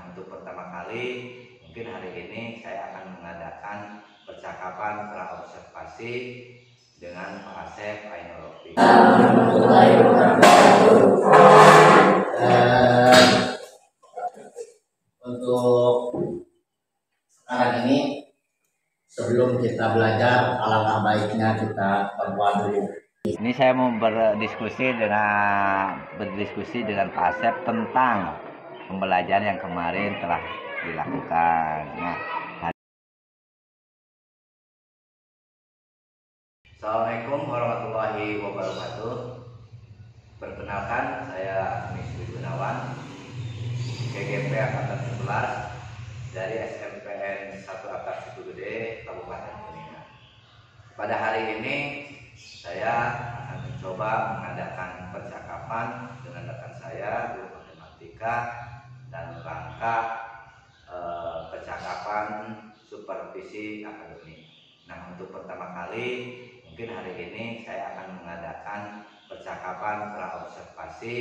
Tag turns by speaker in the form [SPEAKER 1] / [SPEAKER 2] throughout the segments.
[SPEAKER 1] untuk pertama kali mungkin hari ini saya akan mengadakan percakapan praobservasi dengan Pak Asep Ainul Rofiq.
[SPEAKER 2] Untuk sekarang ini, sebelum kita belajar, alangkah baiknya kita berdoa dulu.
[SPEAKER 1] Ini saya mau berdiskusi dengan Pak Asep tentang pembelajaran yang kemarin telah dilakukan. Nah, Assalamualaikum warahmatullahi wabarakatuh. Perkenalkan, saya Misri Gunawan, GGP Angkatan 11 dari SMPN 1 Akar Situ Gede, Kabupaten Kuningan. Pada hari ini saya akan mencoba mengadakan percakapan dengan rekan saya guru matematika dan rangka percakapan supervisi akademik. Nah, untuk pertama kali mungkin hari ini saya akan mengadakan percakapan praobservasi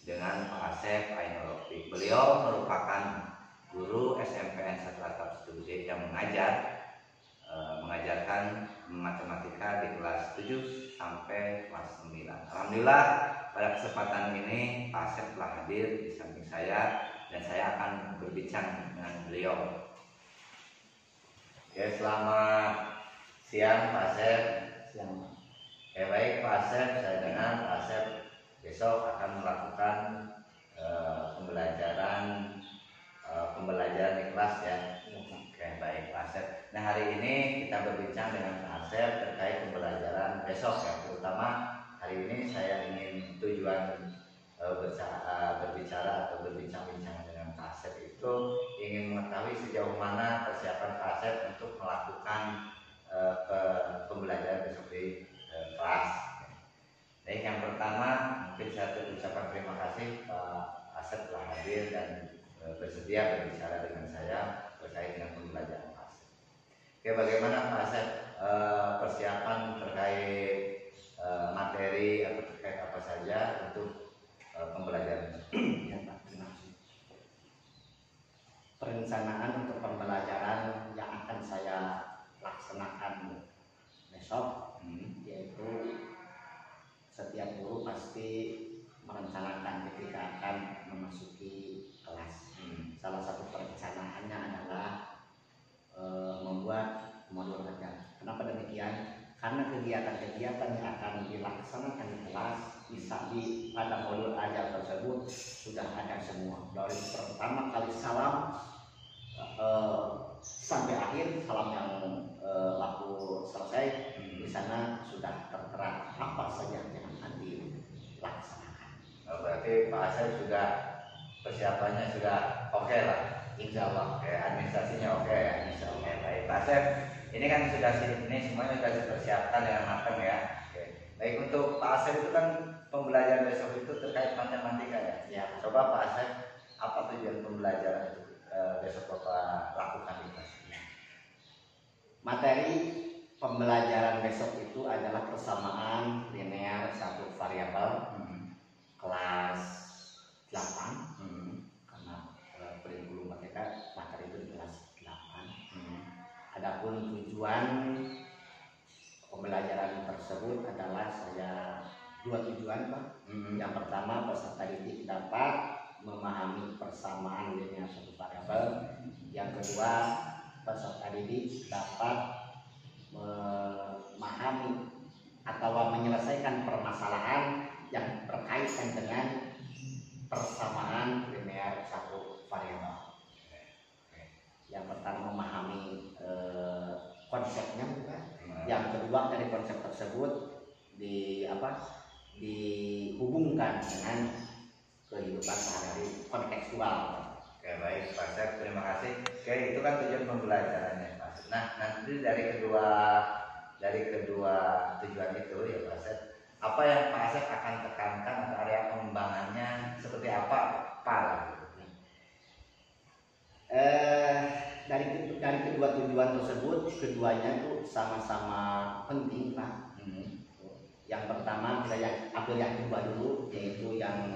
[SPEAKER 1] dengan Pak Asep Ainul Rofiq. Beliau merupakan guru SMPN 1 Akar Situ Gede yang mengajarkan matematika di kelas 7 sampai kelas 9. Alhamdulillah pada kesempatan ini Pak Asep telah hadir di samping saya dan saya akan berbincang dengan beliau. Oke, selamat siang Pak Asep.
[SPEAKER 2] Siang.
[SPEAKER 1] Oke, baik Pak Asep, saya dengar Pak Asep besok akan melakukan pembelajaran di kelas ya. Oke, baik Pak Asep. Nah, hari ini kita berbincang dengan Pak Asep terkait pembelajaran besok ya. Terutama hari ini saya ingin tujuan berbicara atau berbincang-bincang dengan Pak Asep itu ingin mengetahui sejauh mana persiapan Pak Asep untuk melakukan pembelajaran besok di kelas. Baik, yang pertama mungkin saya ucapkan terima kasih Pak Asep telah hadir dan bersedia berbicara dengan saya terkait dengan pembelajaran Pak Asep. Oke, bagaimana Pak Asep persiapan terkait materi atau terkait apa saja untuk pembelajaran?
[SPEAKER 2] Ya, Pak, terima kasih. Perencanaan untuk pembelajaran yang akan saya laksanakan besok, yaitu setiap guru pasti merencanakan ketika akan memasuki kelas. Salah satu perencanaannya adalah membuat modul ajar. Kenapa demikian? Karena kegiatan-kegiatan yang akan dilaksanakan di kelas pada modul ajar tersebut sudah ada semua. Dari pertama kali salam sampai akhir salam yang laku selesai, di sana sudah tertera apa saja yang akan dilaksanakan.
[SPEAKER 1] Berarti Pak Asep sudah persiapannya sudah oke lah, insya Allah. Administrasinya oke ya, insya Allah. Baik Pak Asep, ini kan ini semuanya sudah dipersiapkan dengan matang ya. Oke. Baik, untuk Pak Asep itu kan pembelajaran besok itu terkait matematika ya.
[SPEAKER 2] Ya.
[SPEAKER 1] Coba Pak Asep, apa tujuan pembelajaran itu besok Bapak lakukan di kelas?
[SPEAKER 2] Materi pembelajaran besok itu adalah persamaan linear satu variabel kelas 8, karena kurikulum mereka materi itu di kelas 8. Adapun tujuan pembelajaran tersebut adalah dua tujuan, Pak. Yang pertama, peserta didik dapat memahami persamaan linear satu variabel. Yang kedua, peserta didik dapat memahami atau menyelesaikan permasalahan yang berkaitan dengan persamaan linear satu variabel. Yang pertama memahami konsepnya, bukan? Yang kedua dari konsep tersebut dihubungkan dengan kehidupan sehari-hari kontekstual.
[SPEAKER 1] Oke, baik Pak Asep, terima kasih. Oke, itu kan tujuan pembelajarannya Pak Asep. Nah, nanti dari kedua tujuan itu ya Pak Asep, apa yang Pak Asep akan tekankan atau area pengembangannya seperti apa Pak?
[SPEAKER 2] Dari kedua tujuan tersebut, keduanya itu sama-sama penting, Pak. Yang pertama kita ambil yang kedua dulu, yaitu yang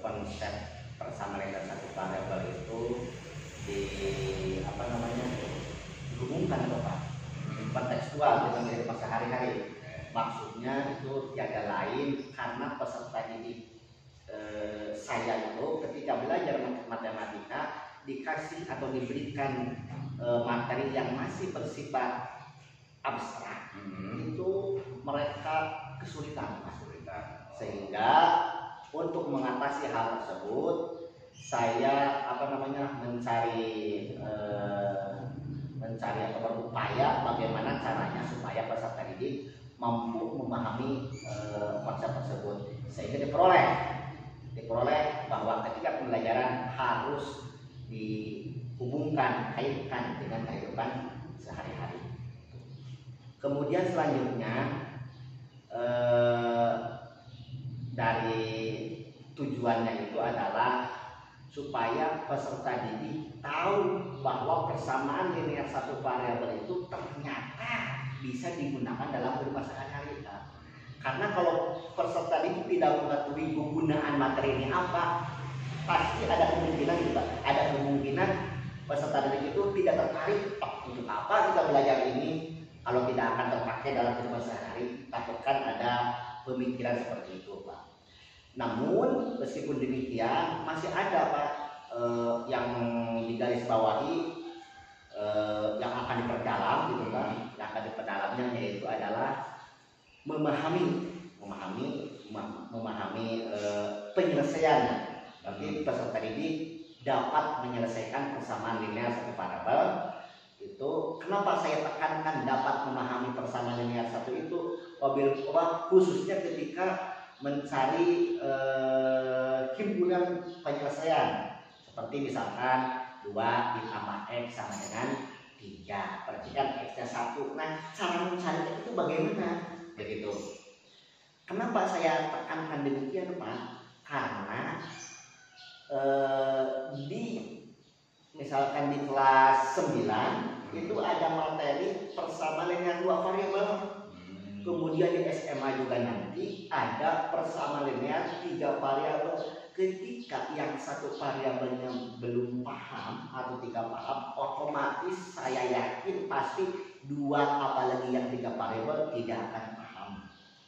[SPEAKER 2] konsep persamaan linear satu variabel itu sehari-hari. Maksudnya itu tiada lain karena peserta didik saya itu ketika belajar matematika dikasih atau diberikan materi yang masih bersifat abstrak, itu mereka kesulitan. Sehingga untuk mengatasi hal tersebut saya mencari atau berupaya bagaimana caranya supaya peserta didik mampu memahami konsep tersebut, sehingga diperoleh bahwa ketika pembelajaran harus dihubungkan, kaitkan dengan kehidupan sehari-hari. Kemudian selanjutnya dari tujuannya itu adalah supaya peserta didik tahu bahwa persamaan linear satu variabel itu ternyata bisa digunakan dalam kehidupan sehari-hari. Karena kalau peserta didik tidak mengetahui penggunaan materi ini apa, pasti ada kemungkinan peserta didik itu tidak tertarik. Untuk apa kita belajar ini kalau tidak akan terpakai dalam kehidupan sehari-hari? Takutkan ada pemikiran seperti itu, Pak. Namun meskipun demikian masih ada, Pak, yang digarisbawahi, yang akan diperdalam gitu kan. Yang akan diperdalamnya yaitu adalah memahami penyelesaiannya. Berarti peserta didik dapat menyelesaikan persamaan linear satu variabel. Itu kenapa saya tekankan dapat memahami persamaan linear satu itu, khususnya ketika mencari himpunan penyelesaian, seperti misalkan 2 ditambah X sama dengan 3, berarti kan X-nya 1. Nah, cara mencarinya itu bagaimana? Begitu. Kenapa saya tekankan demikian, Pak? Karena misalkan di kelas 9 itu ada materi persamaan linear 2 variabel. Kemudian di SMA juga nanti ada persamaan linear 3 variabel. Ketika yang satu variabelnya belum paham atau tidak paham, otomatis saya yakin pasti 2 apalagi yang 3 variabel tidak akan paham.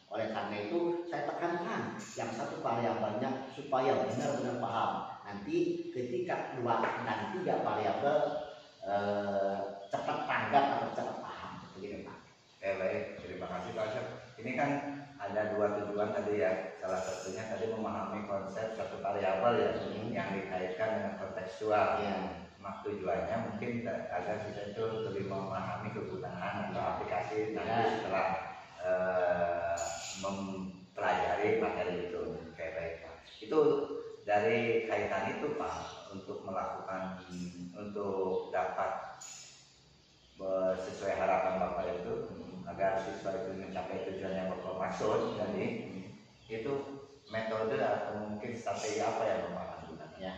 [SPEAKER 2] Oleh karena itu saya tekankan yang satu variabelnya supaya benar-benar paham. Nanti ketika 2 dan 3 variabel cepat tanggap atau cepat paham. Begitu, Pak.
[SPEAKER 1] Baik, terima kasih Pak Asep. Ini kan ada 2 tujuan tadi ya. Salah satunya tadi memahami konsep satu variabel ya, yang dikaitkan dengan kontekstual. Tujuannya mungkin agar kita itu lebih memahami kegunaan atau aplikasi nanti setelah mempelajari materi itu. Baik Pak. Itu dari kaitan itu Pak, untuk dapat sesuai harapan Bapak itu, agar siswa itu mencapai tujuan yang Bapak maksud. Jadi itu metode atau mungkin strategi apa yang Bapak akan gunakan?
[SPEAKER 2] Ya.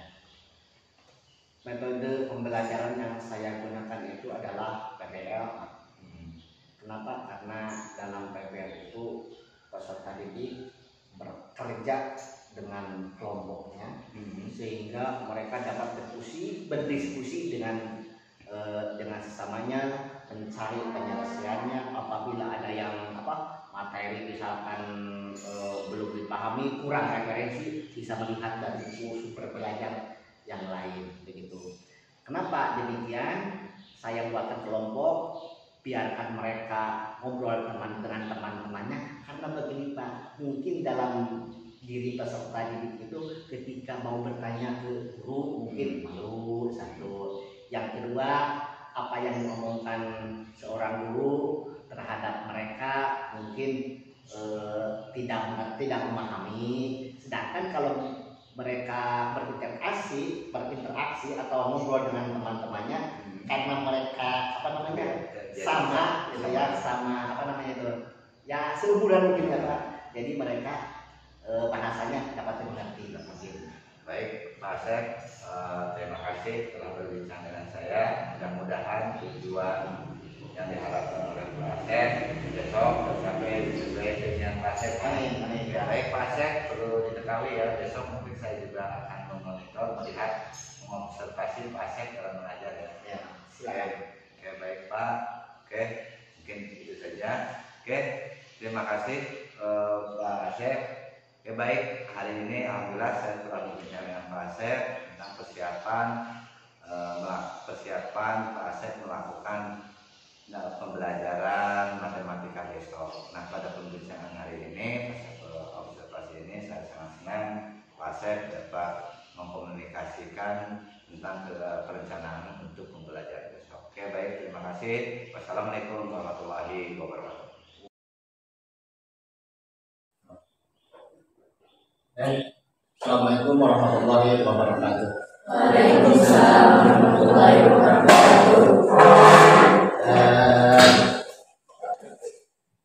[SPEAKER 2] Metode pembelajaran yang saya gunakan itu adalah PBL. Kenapa? Karena dalam PBL itu peserta didik bekerja dengan kelompoknya, sehingga mereka dapat berdiskusi dengan sesamanya, mencari penyelesaiannya. Apabila ada yang materi misalkan belum dipahami, kurang referensi, bisa melihat dari sumber belajar yang lain, begitu. Kenapa demikian? Saya buatkan kelompok, biarkan mereka ngobrol dengan teman-temannya. Karena begini Pak, mungkin dalam diri peserta didik itu ketika mau bertanya ke guru mungkin malu, satu. Yang kedua, apa yang diomongkan seorang guru terhadap mereka mungkin tidak memahami. Sedangkan kalau mereka berinteraksi atau ngobrol dengan teman-temannya, karena mereka sama seumuran mungkin ya Pak. Jadi mereka bahasanya dapat dimengerti mungkin.
[SPEAKER 1] Baik Pak Asep, terima kasih telah berbincang dengan saya. Mudah-mudahan tujuan yang diharapkan oleh Pak Asep besok tercapai sesuai dengan Pak Asep. Baik Pak Asep, perlu diketahui ya, besok mungkin saya juga akan memonitor, melihat, mengobservasi Pak Asep dalam mengajar ya.
[SPEAKER 2] Silakan.
[SPEAKER 1] Oke, baik Pak. Oke, mungkin itu saja. Oke. baik, hari ini alhamdulillah saya telah berbincang dengan Pak Asep tentang persiapan Pak Asep melakukan pembelajaran matematika besok. Nah, pada pembincangan hari ini, observasi ini saya sangat senang Pak Asep dapat mengkomunikasikan tentang perencanaan untuk pembelajaran besok. Oke, baik, terima kasih. Wassalamualaikum warahmatullahi wabarakatuh.
[SPEAKER 2] Assalamualaikum warahmatullahi wabarakatuh.
[SPEAKER 3] Waalaikumsalam warahmatullahi wabarakatuh.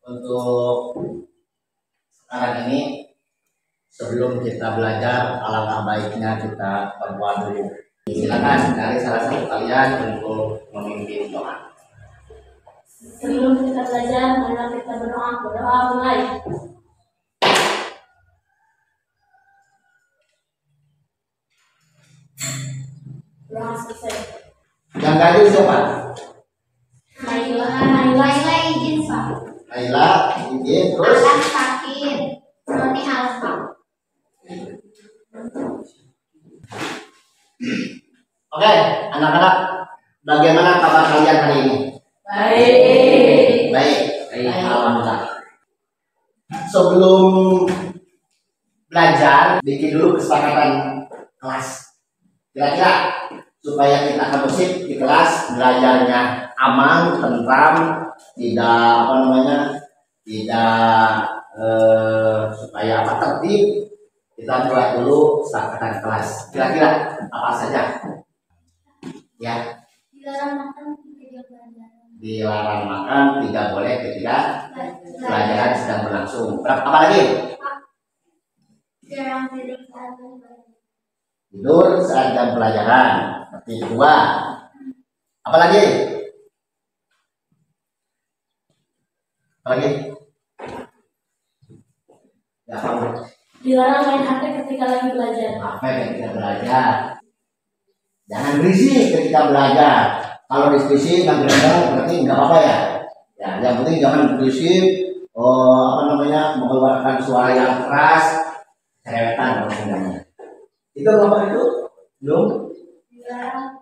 [SPEAKER 2] Untuk sekarang ini, sebelum kita belajar, alangkah baiknya kita berdoa dulu. Silakan dari salah satu kalian untuk memimpin doa.
[SPEAKER 3] Sebelum kita belajar, marilah kita berdoa. Berdoa mulai. Doa selesai.
[SPEAKER 2] Yang gaji siapa?
[SPEAKER 3] Naila izin Pak.
[SPEAKER 2] Naila, izin, terus
[SPEAKER 3] Alan sakit. Noni alfa.
[SPEAKER 2] oke, anak-anak, bagaimana kabar kalian hari ini?
[SPEAKER 3] Baik.
[SPEAKER 2] Baik, alhamdulillah. Sebelum belajar, bikin dulu kesepakatan kelas. Kira-kira supaya kita kondusif di kelas, belajarnya aman, tentram, supaya tertib. Kita buat dulu kesepakatan kelas. Kira-kira apa saja? Ya.
[SPEAKER 3] Dilarang makan ketika belajar.
[SPEAKER 2] Dilarang makan, tidak boleh ketika pelajaran sedang berlangsung. Apa lagi?
[SPEAKER 3] Jarang tidur saat belajar.
[SPEAKER 2] Tidur saat jam pelajaran. Seperti kedua. Apa lagi? Apa lagi? Ya, kamu.
[SPEAKER 3] Dilarang main HP ketika lagi belajar.
[SPEAKER 2] Apa ketika belajar? Jangan berisik ketika belajar. Kalau diskusi nggak berenang berarti nggak apa-apa ya. Ya, yang penting jangan berisik. Mengeluarkan suara yang keras, cerewetan namanya. Itu apa itu? Belum? Dilarang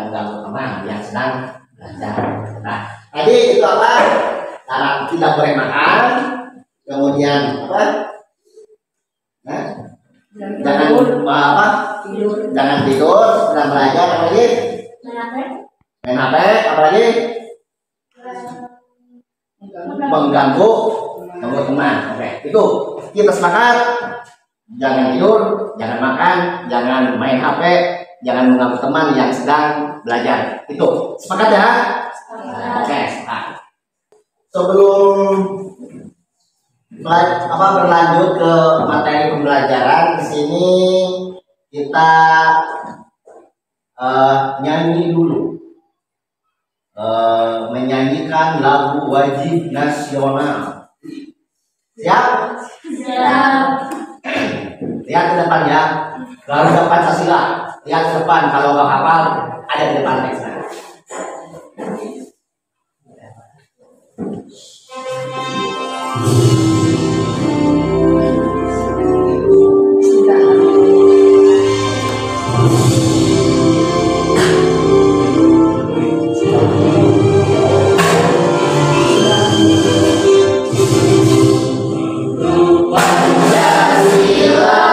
[SPEAKER 2] mengganggu teman yang sedang belajar. Nah, tadi itu apa? Tidak boleh makan. Kemudian apa? Nah, jangan apa? Jangan tidur, sedang belajar. Apa lagi? Main HP. Apa lagi? Mengganggu teman. Oke, itu kita sepakat. Jangan tidur, jangan makan, jangan main HP, jangan mengganggu teman yang sedang belajar. Itu sepakat ya? Oke, sepakat. Sebelum berlanjut ke materi pembelajaran, di sini kita nyanyi dulu. Menyanyikan lagu wajib nasional. Siap?
[SPEAKER 3] Siap.
[SPEAKER 2] Lihat ke depan ya. Garuda Pancasila. Lihat ke depan. Kalau nggak hafal, ada di depan teksnya.
[SPEAKER 3] Pancasila,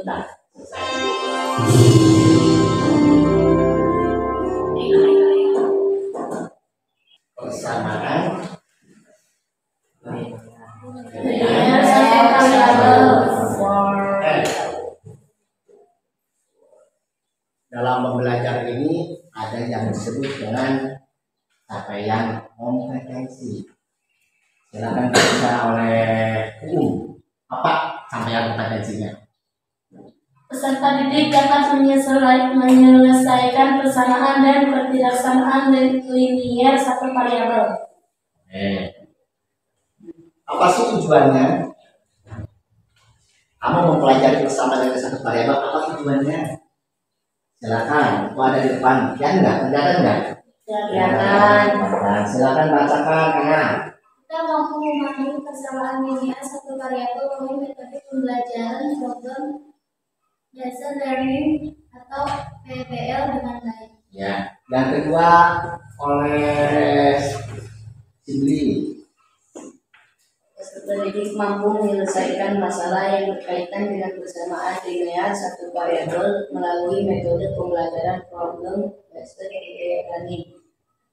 [SPEAKER 3] Sudah.
[SPEAKER 2] Persamaan dalam pembelajaran ini ada yang disebut dengan capaian kompetensi. Silakan dibaca oleh apa capaian kompetensinya.
[SPEAKER 3] Peserta didik dapat menyelesaikan persamaan dan ketidaksamaan linier satu variabel.
[SPEAKER 2] Apa sih tujuannya? Kamu mempelajari persamaan dari satu variabel, apa tujuannya? Silakan, itu ada di depan. Ya enggak? Kelihatan enggak?
[SPEAKER 3] Kelihatan.
[SPEAKER 2] Silakan bacakan, Kang.
[SPEAKER 4] Kita mampu memahami persamaan linier satu variabel melalui metode pembelajaran program dasar learning atau PBL dengan baik.
[SPEAKER 2] Ya, yang kedua oleh Sibli.
[SPEAKER 3] Peserta didik mampu menyelesaikan masalah yang berkaitan dengan persamaan linear satu variabel melalui metode pembelajaran problem based learning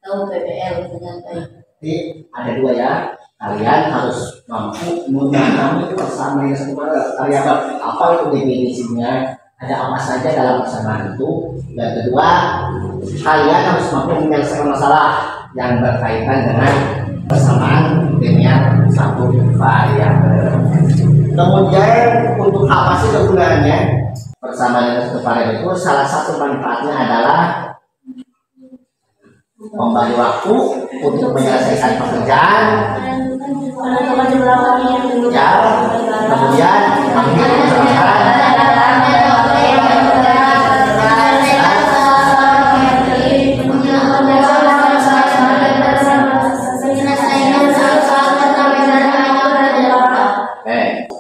[SPEAKER 3] atau PBL dengan baik.
[SPEAKER 2] Jadi ada dua ya. Kalian harus mampu memahami persamaan satu variabel. Apa itu definisinya? Ada apa saja dalam persamaan itu? Dan kedua, kalian harus mampu menyelesaikan masalah yang berkaitan dengan persamaan linear satu variabel. Kemudian untuk apa sih kegunaannya persamaan linear satu variabel itu? Salah satu manfaatnya adalah membagi waktu untuk menyelesaikan pekerjaan, ya, kemudian mengambil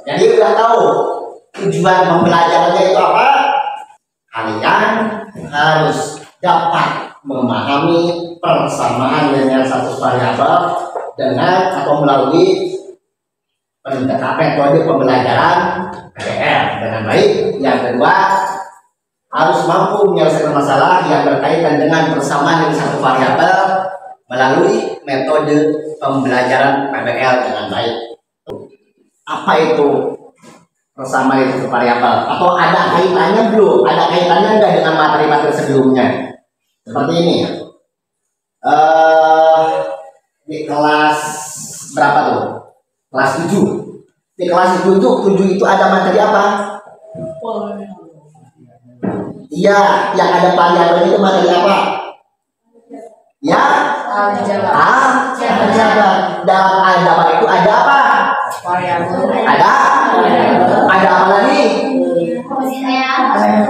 [SPEAKER 2] jadi udah tahu tujuan pembelajarannya itu apa? Kalian harus dapat memahami persamaan linear satu variabel dengan atau melalui metode pembelajaran PBL dengan baik. Yang kedua, harus mampu menyelesaikan masalah yang berkaitan dengan persamaan linear satu variabel melalui metode pembelajaran PBL dengan baik. Apa itu persamaan linear satu variabel? Atau ada kaitannya belum? Ada kaitannya enggak dengan materi-materi sebelumnya? Seperti ini. Di kelas berapa tuh? Kelas 7. Di kelas 7 itu ada materi apa? Iya, yang ada variabel itu materi apa? Ya, aljabar. Dalam aljabar itu ada apa? Ada apa lagi?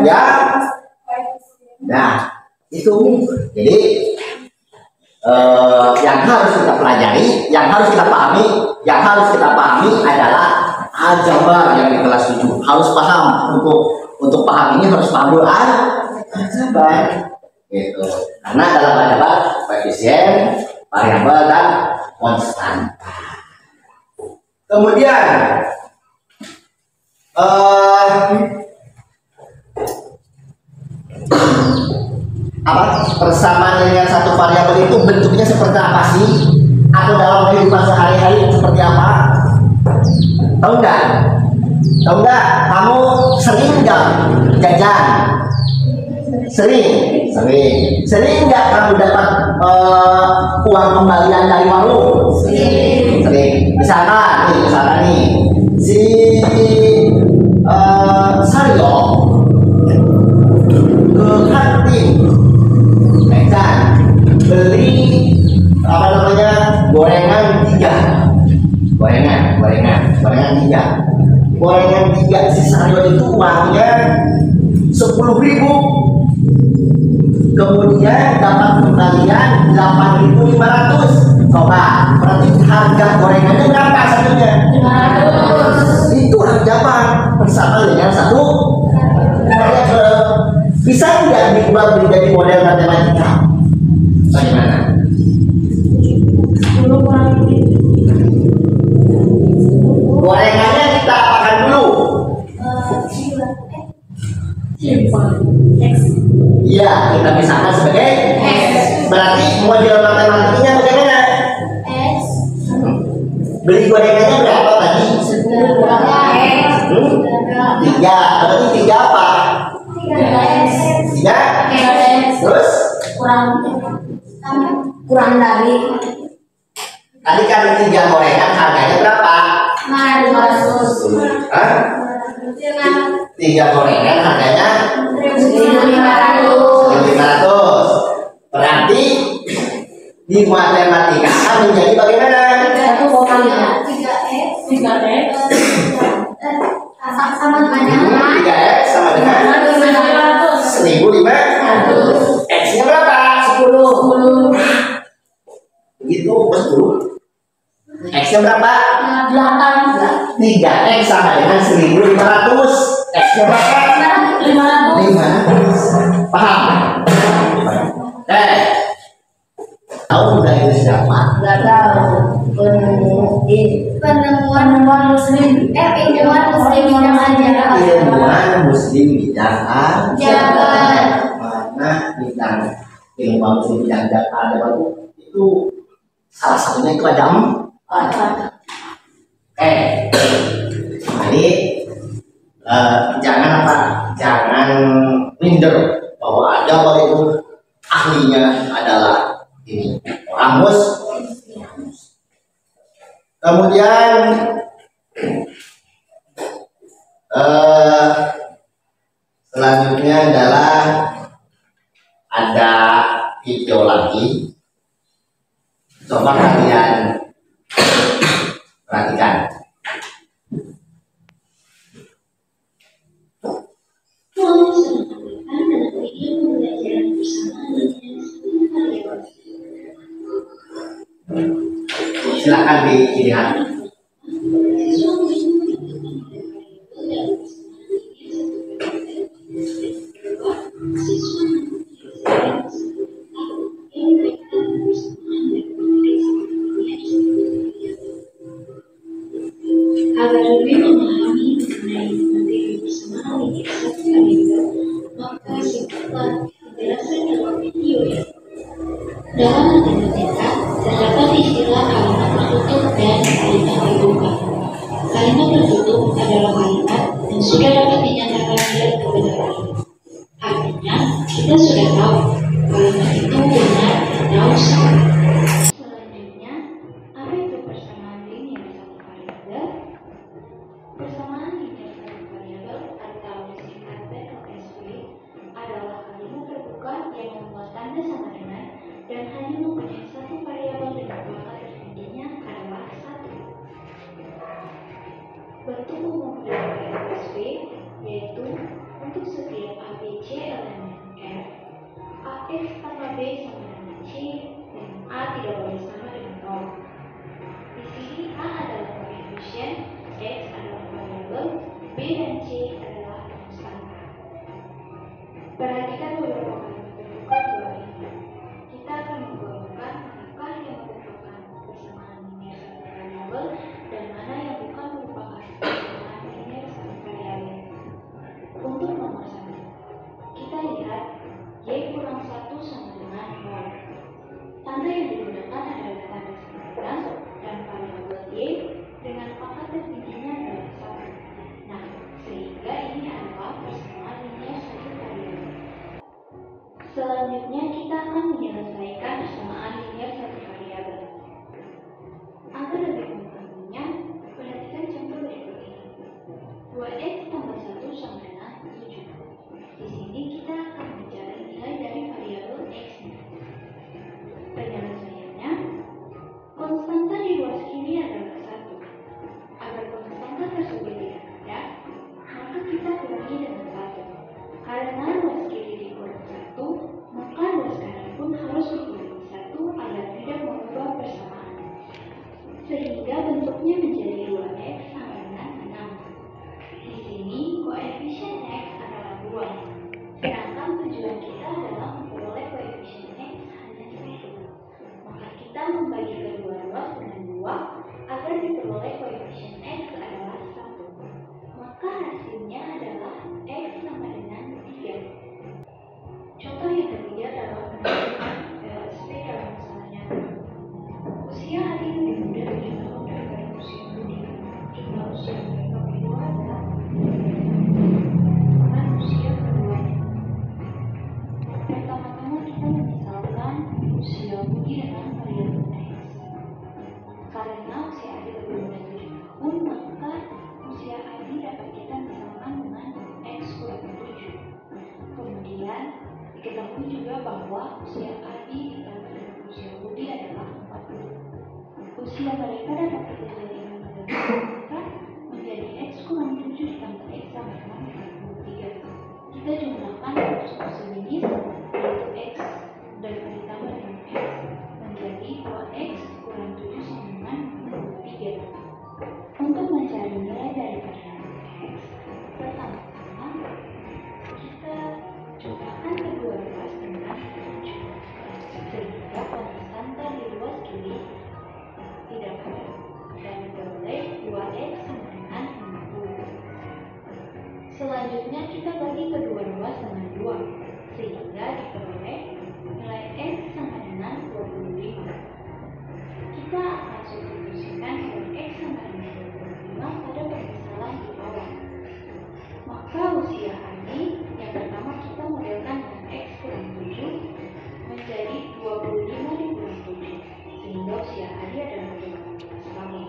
[SPEAKER 2] Ya. Nah, itu jadi yang harus kita pelajari, yang harus kita pahami adalah aljabar yang di kelas 7. Harus paham untuk paham ini harus paham dulu aljabar gitu. Karena dalam aljabar koefisien, variabel dan konstan. Kemudian apa persamaan linear satu variabel itu bentuknya seperti apa sih? Atau dalam kehidupan sehari-hari seperti apa? Tahu nggak? Kamu sering nggak jajan? Sering nggak kamu dapat uang kembalian dari warung? Sering. Misalkan nih si Saryo ke kantin beli apa namanya gorengan 3 si Saryo itu uangnya 10.000, kemudian dapat kembalian 8.500. Coba berarti harga gorengannya berapa satunya? 500. Itu aljabar persamaan dengan satu variabel. Bisa tidak dibuat menjadi model matematika? Bagaimana? Gorengannya kita apakan dulu?
[SPEAKER 4] X.
[SPEAKER 2] Iya, kita pisahkan sebagai
[SPEAKER 4] X.
[SPEAKER 2] Berarti model matematikanya bagaimana?
[SPEAKER 4] X.
[SPEAKER 2] Beli gorengannya berapa tadi?
[SPEAKER 4] Berapa X?
[SPEAKER 2] 3. Berarti 3 apa?
[SPEAKER 4] 3X.
[SPEAKER 2] 3? Terus?
[SPEAKER 3] Kurang dari
[SPEAKER 2] Tadi kan 3 gorengan harganya berapa?
[SPEAKER 3] 500.
[SPEAKER 2] Hah? 3 gorengan harganya
[SPEAKER 3] 1.500.
[SPEAKER 2] 500. Berarti di matematika akan menjadi bagaimana?
[SPEAKER 3] 1,5.
[SPEAKER 4] 3X. Sama dengan
[SPEAKER 2] 3x sama dengan 1.500. X-nya berapa?
[SPEAKER 3] 10.
[SPEAKER 2] Begitu, betul. X-nya berapa?
[SPEAKER 3] 8.
[SPEAKER 2] 3x sama dengan 1.500. X-nya berapa? 500. Paham? Tahu nggak itu siapa?
[SPEAKER 3] Nggak tahu.
[SPEAKER 4] penemuan muslim ilmuwan muslim bidang ajaran.
[SPEAKER 2] Ilmuwan muslim bidang
[SPEAKER 4] Jabat.
[SPEAKER 2] Mana bidang ilmuwan muslim bidang jabat itu salah satunya itu ada 4. Jadi jangan apa? Jangan minder bahwa ada bahwa itu ahlinya adalah ini orang Kemudian selanjutnya adalah ada video lagi. Coba kalian perhatikan. Silakan dilihat.
[SPEAKER 5] Agar lebih memahami mengenai materi persamaan ini satu kalimat, maka simaklah penjelasan dalam video ini. Dalam matematika terdapat istilah kalimat tertutup dan kalimat terbuka. Kalimat tertutup adalah kalimat yang sudah dapat dinyatakan dari kebenaran. Artinya, kita sudah tahu kalimat itu benar atau salah. Selanjutnya, apa itu persamaan linear satu variabel? Persamaan linear satu variabel atau disingkatkan OSV adalah kalimat terbuka yang membuat tanda sama dengan dan hanya mempunyai satu variabel dengan pangkat tertingginya adalah 1. Bentuk umum dari OSV yaitu untuk setiap ABC elemen F, AX tambah B sama dengan C dan A tidak boleh sama dengan 0. Di sini A adalah koefisien, X adalah variabel, B dan C adalah konstanta. Perhatikan beberapa kalimat terbuka di bawah ini. Kita akan menggolongkan manakah yang merupakan persamaan linear satu variabel dan mana yang bukan merupakan persamaan linear satu variabel. Untuk nomor 1, kita lihat Y kurang 1 sama dengan 0. Tanda yang digunakan adalah tanda samaran dan variabel Y dengan pangkat tertingginya adalah 1. Nah, sehingga ini adalah persamaan linear satu variabel. Selanjutnya kita akan menyelesaikan persamaan linear satu variabel. Agar lebih memahaminya, perhatikan contoh berikut ini. 2x tambah 1 sama dengan 7. Di sini kita akan mencari nilai dari variabel x-nya. Penyelesaiannya, konstanta di ruas ini adalah 1. Agar konstanta tersebut tidak ada, maka kita kurangi dengan 1. Karena ruas kiri dikurang 1, maka ruas kanan pun harus dikurangi 1 agar tidak mengubah persamaan. Sehingga bentuknya menjadi 2x sama dengan 6. Di sini koefisien x adalah 2. Sedangkan tujuan kita adalah memperoleh koefisien x hanya 1. Maka kita membagi kedua ruas dengan 2 agar diperoleh koefisien x adalah 1. Maka hasilnya adalah x sama dengan 3. diketahui juga bahwa usia Adi dan usia Budi adalah 40. Usia mereka dapat kita jadikan matematika menjadi X kurang 7 ditambah X sama dengan 43. Kita jumlahkan unsur sejenis yaitu X dan ditambah dengan X menjadi 2X kurang 7 sama dengan 43. Untuk mencari nilai daripada X, pertama-tama kita jumlahkan kedua ruas dengan 7 sehingga konstanta di ruas kiri tidak ada dan diperoleh 2X sama dengan 60. Selanjutnya kita bagi kedua ruas dengan 2 sehingga diperoleh nilai X sama dengan 25. Kita akan substitusikan nilai X sama dengan 25 pada permisalan di bawah. Maka usia Adi yang pertama kita modelkan dengan X kurang 7 menjadi 25 dikurang 7 sehingga usia Adi adalah 18 tahun.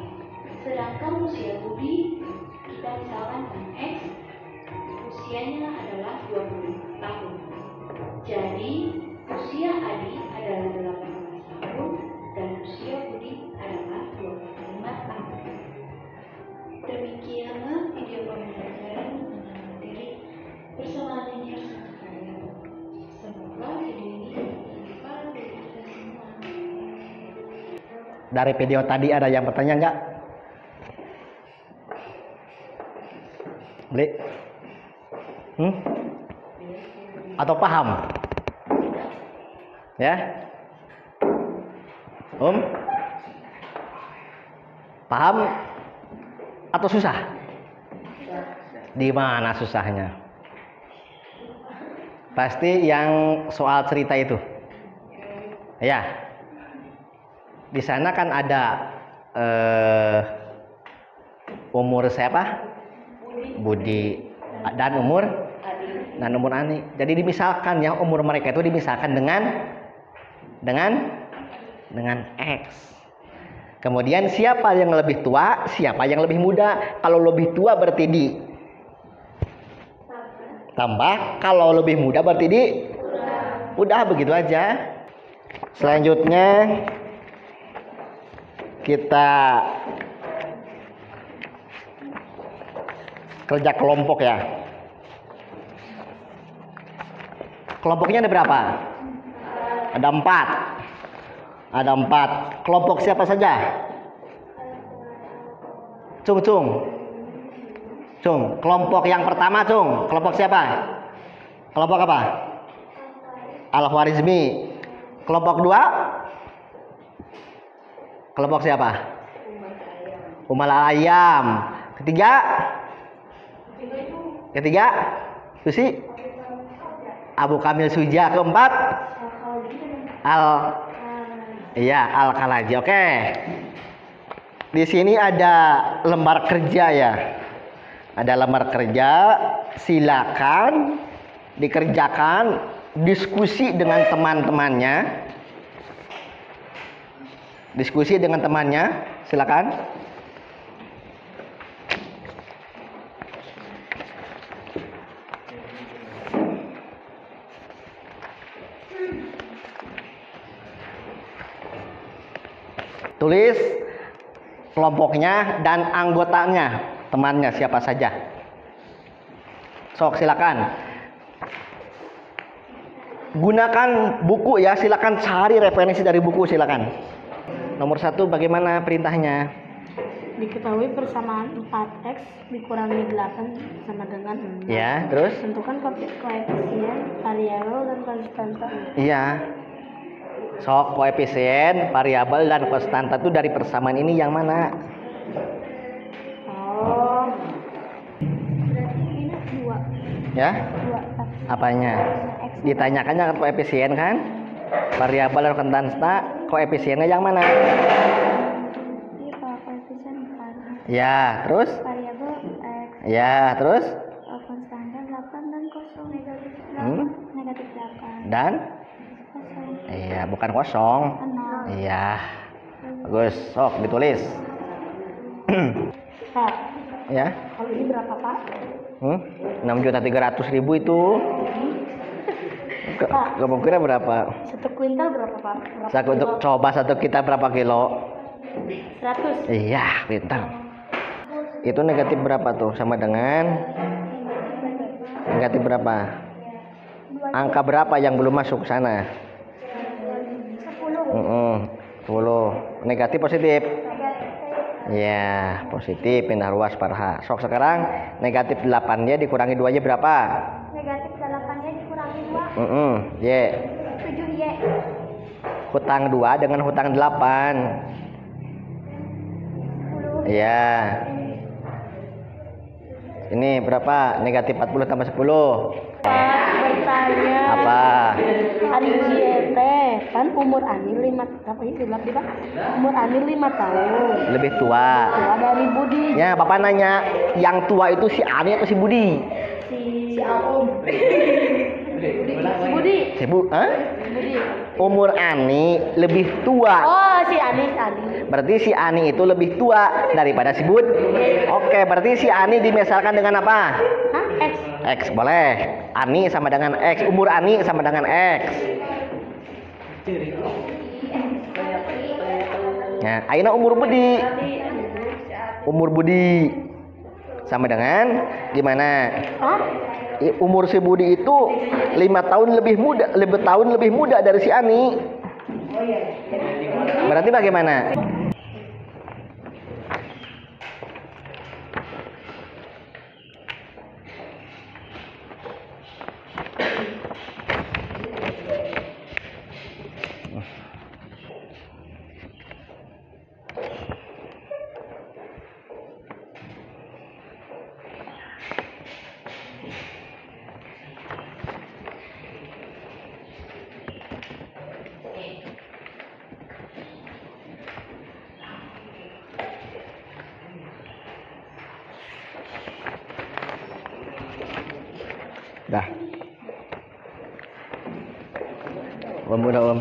[SPEAKER 5] Sedangkan usia Budi kita misalkan dengan X usianya adalah 25 tahun. Jadi usia Adi adalah 18 tahun dan usia Budi adalah 25 tahun. Demikianlah video pembelajaran tentang materi persamaan linear satu variabel. Semoga video ini bermanfaat bagi kita semua.
[SPEAKER 2] Dari video tadi ada yang bertanya nggak? Beli? Atau paham? Ya? Paham? Atau susah? Di mana susahnya? Pasti yang soal cerita itu. Ya. Di sana kan ada umur siapa? Budi dan umur Ani. Jadi dimisalkan ya umur mereka itu dimisalkan dengan X. Kemudian siapa yang lebih tua, siapa yang lebih muda? Kalau lebih tua berarti di tambah, kalau lebih muda berarti di udah begitu aja. Selanjutnya kita kerja kelompok ya. Kelompoknya ada berapa? Ada 4. Ada 4. Kelompok siapa saja? Cung. Kelompok yang pertama, Cung. Kelompok siapa? Kelompok apa? Al-Khwarizmi. Kelompok 2? Kelompok siapa? Umal Ayam. Ketiga? Susi? Abu Kamil Suja. Keempat? Al-Khalaji. Oke. Di sini ada lembar kerja ya. Ada lembar kerja. Silakan dikerjakan, diskusi dengan teman-temannya. Silakan. Tulis kelompoknya dan anggotanya, temannya siapa saja. Sok silakan. Gunakan buku ya, silakan cari referensi dari buku silakan. Nomor 1 bagaimana perintahnya?
[SPEAKER 6] Diketahui persamaan 4x dikurangi 8 sama dengan 6.
[SPEAKER 2] Ya, terus?
[SPEAKER 6] Tentukan koefisien, variabel dan konstanta.
[SPEAKER 2] Iya. Sok koefisien, variabel dan konstanta itu dari persamaan ini yang mana?
[SPEAKER 6] Oh. Berarti ini 2.
[SPEAKER 2] Ya?
[SPEAKER 6] 2.
[SPEAKER 2] Apanya? Ditanyakannya koefisien kan? Variabel dan konstanta, koefisiennya yang mana?
[SPEAKER 6] Iya, koefisien 4.
[SPEAKER 2] Ya, terus?
[SPEAKER 6] Variabel x.
[SPEAKER 2] Ya, terus?
[SPEAKER 6] Konstanta 8 dan kosong negatif 8. Negatif 8.
[SPEAKER 2] Dan?
[SPEAKER 6] Kosong.
[SPEAKER 2] Iya, bukan kosong.
[SPEAKER 6] 0.
[SPEAKER 2] Iya. Bagus, sok ditulis.
[SPEAKER 6] Pak,
[SPEAKER 2] Ya.
[SPEAKER 6] kalau ini berapa, Pak?
[SPEAKER 2] 6.300.000 itu.
[SPEAKER 7] Kemungkinan berapa?
[SPEAKER 6] 1 kuintal berapa Pak?
[SPEAKER 7] Coba 1 kita berapa kilo?
[SPEAKER 6] 100.
[SPEAKER 7] Iya, pintar. Itu negatif berapa tuh? Sama dengan negatif berapa? Angka berapa yang belum masuk ke sana? 10. Negatif positif? Ya, positif. Pindah ruas Farha. Sok sekarang negatif 8-nya dikurangi 2-nya berapa?
[SPEAKER 4] Negatif 8-nya dikurangi 2.
[SPEAKER 7] Y.
[SPEAKER 4] 7Y.
[SPEAKER 7] Hutang 2 dengan hutang 8.
[SPEAKER 4] 10.
[SPEAKER 7] Iya. Ini berapa? Negatif 40 tambah 10.
[SPEAKER 6] Bertanya.
[SPEAKER 7] Apa?
[SPEAKER 6] Ari teh kan umur Ani 5 berapa ini bilang Pak? Umur Ani 5 tahun.
[SPEAKER 7] Lebih tua.
[SPEAKER 6] Tua dari Budi.
[SPEAKER 7] Ya, Bapak nanya, yang tua itu si Ani atau si Budi?
[SPEAKER 6] Si Aum. Si Budi.
[SPEAKER 7] Hah?
[SPEAKER 6] Budi.
[SPEAKER 7] Umur Ani lebih tua.
[SPEAKER 6] Oh, si Ani.
[SPEAKER 7] Berarti si Ani itu lebih tua daripada si Bud. Oke, berarti si Ani dimisalkan dengan apa?
[SPEAKER 6] Hah? X.
[SPEAKER 7] X, boleh. Ani sama dengan X. Umur Ani sama dengan X. Nah, ayeuna umur Budi. Umur Budi sama dengan gimana?
[SPEAKER 6] Hah?
[SPEAKER 7] Umur si Budi itu 5 tahun lebih muda dari si Ani. Berarti bagaimana? Dah. Udah.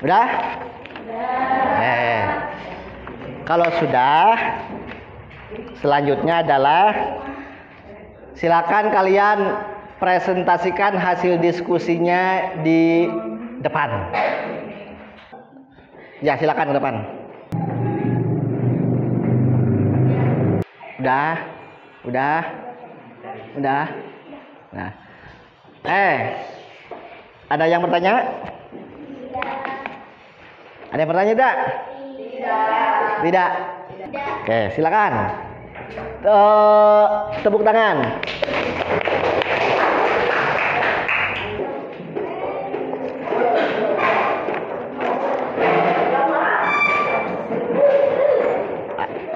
[SPEAKER 7] Udah? Kalau sudah, selanjutnya adalah silakan kalian presentasikan hasil diskusinya di depan. Ya, silakan ke depan. Udah. Nah. Ada yang bertanya? Ada yang bertanya tidak? Tidak. Oke, silakan. Tepuk tangan.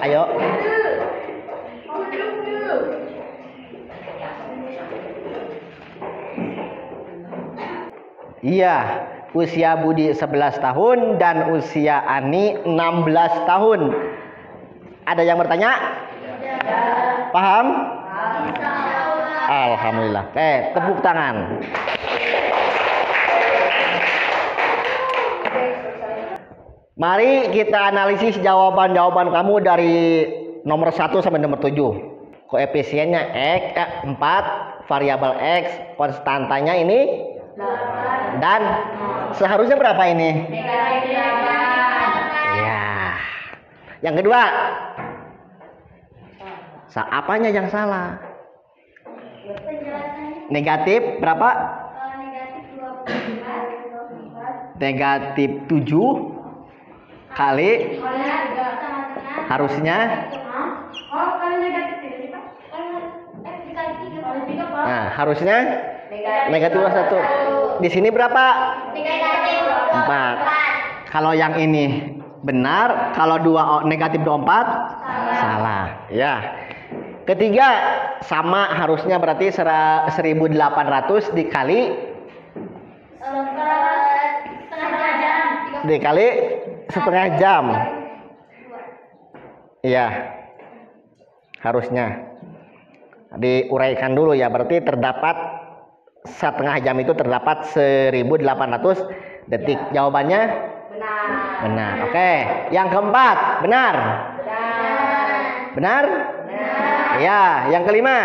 [SPEAKER 7] Ayo. Iya, usia Budi 11 tahun dan usia Ani 16 tahun. Ada yang bertanya? Paham? Alhamdulillah. Tepuk tangan. Mari kita analisis jawaban-jawaban kamu dari nomor 1 sampai nomor 7. Koefisiennya X, 4, variabel X, konstantanya ini 8. Dan seharusnya berapa ini? Ya. Yang kedua, apanya yang salah? Negatif berapa? Negatif 7 kali harusnya. Nah, harusnya negatif 1. Di sini berapa? 4. Kalau yang ini benar, kalau negatif 24 salah. Ya. Ketiga sama, harusnya berarti 1800 dikali setengah jam. Iya. Harusnya diuraikan dulu ya, berarti terdapat setengah jam itu terdapat 1800 detik. Jawabannya benar. Benar. Oke. Yang keempat, benar. Benar? Ya, yang kelima.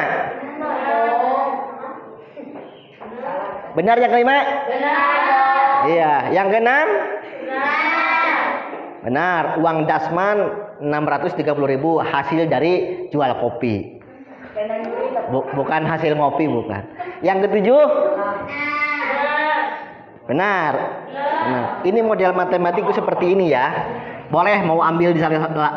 [SPEAKER 7] Benar yang kelima? Iya, yang keenam? Benar. Uang Dasman 630.000 hasil dari jual kopi. Bukan hasil ngopi, bukan. Yang ketujuh? Benar. Benar. Ini model matematik itu seperti ini ya. Boleh mau ambil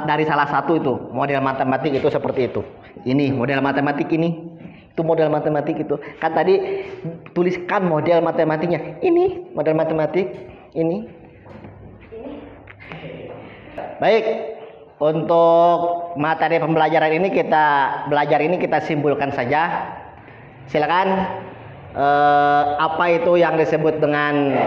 [SPEAKER 7] dari salah satu itu. Model matematik itu seperti itu. Ini model matematik ini. Itu model matematik itu. Kan tadi tuliskan model matematiknya. Ini model matematik ini. Baik. Untuk materi pembelajaran ini kita simpulkan saja. Silakan. Apa itu yang disebut dengan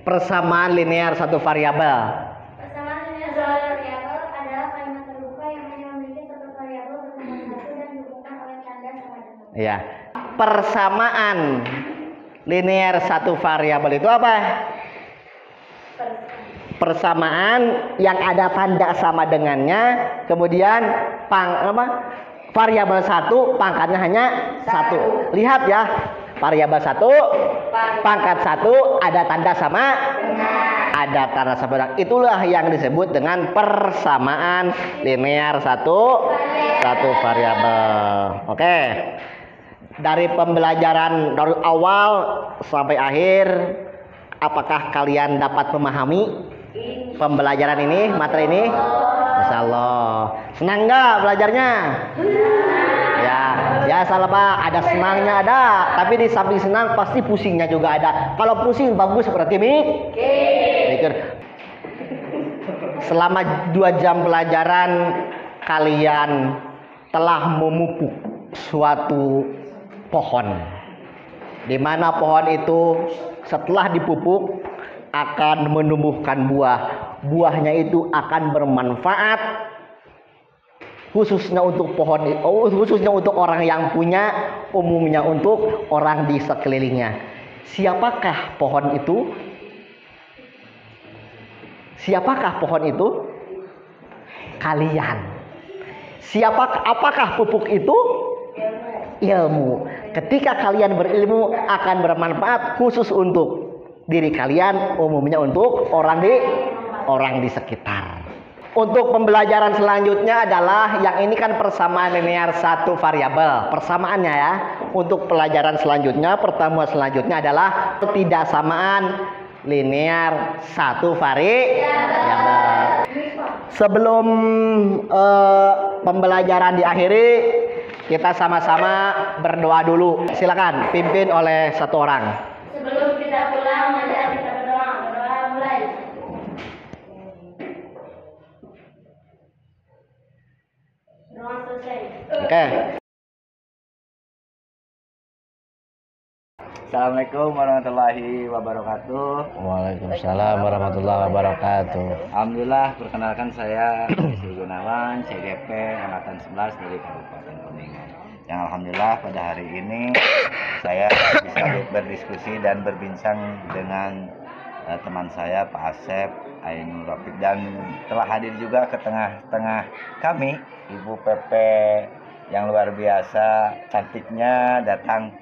[SPEAKER 7] persamaan linear satu variabel?
[SPEAKER 4] Persamaan linear satu variabel adalah kalimat terbuka yang hanya memiliki satu variabel bertambah satu dan dihubungkan oleh tanda sama dengan.
[SPEAKER 7] Ya. Persamaan linear satu variabel itu apa? Persamaan yang ada tanda sama dengannya, kemudian variabel satu pangkatnya hanya satu. Lihat ya, variabel satu pangkat satu ada tanda sama, ada tanda sama. Itulah yang disebut dengan persamaan linear satu variabel. Oke. Dari pembelajaran dari awal sampai akhir, apakah kalian dapat memahami pembelajaran ini, materi ini? Insya Allah. Senang nggak belajarnya? Ya salah Pak, ada senangnya ada, tapi di samping senang pasti pusingnya juga ada. Kalau pusing bagus seperti mikir. Selama 2 jam pelajaran kalian telah memupuk suatu pohon, di mana pohon itu setelah dipupuk akan menumbuhkan buah. Buahnya itu akan bermanfaat khususnya untuk khususnya untuk orang yang punya, umumnya untuk orang di sekelilingnya. Siapakah pohon itu? Siapakah pohon itu? Kalian. Apakah pupuk itu? Ilmu. Ketika kalian berilmu akan bermanfaat khusus untuk diri kalian, umumnya untuk orang di sekitar. Untuk pembelajaran selanjutnya adalah yang ini kan persamaan linear satu variabel. Persamaannya ya. Untuk pelajaran selanjutnya, pertemuan selanjutnya adalah ketidaksamaan linear satu variabel. Sebelum pembelajaran diakhiri, kita sama-sama berdoa dulu. Silakan pimpin oleh satu orang.
[SPEAKER 4] Sebelum kita pulang, mari kita berdoa. Berdoa mulai. Doa selesai.
[SPEAKER 7] Oke.
[SPEAKER 1] Assalamualaikum warahmatullahi wabarakatuh.
[SPEAKER 7] Waalaikumsalam warahmatullahi wabarakatuh.
[SPEAKER 1] Alhamdulillah, perkenalkan saya Isi Gunawan, CGP Angkatan 11 dari Kabupaten Kuningan. Yang alhamdulillah pada hari ini saya bisa berdiskusi dan berbincang dengan teman saya Pak Asep Ainur Rafiq, dan telah hadir juga ke tengah-tengah kami Ibu Pepe yang luar biasa cantiknya datang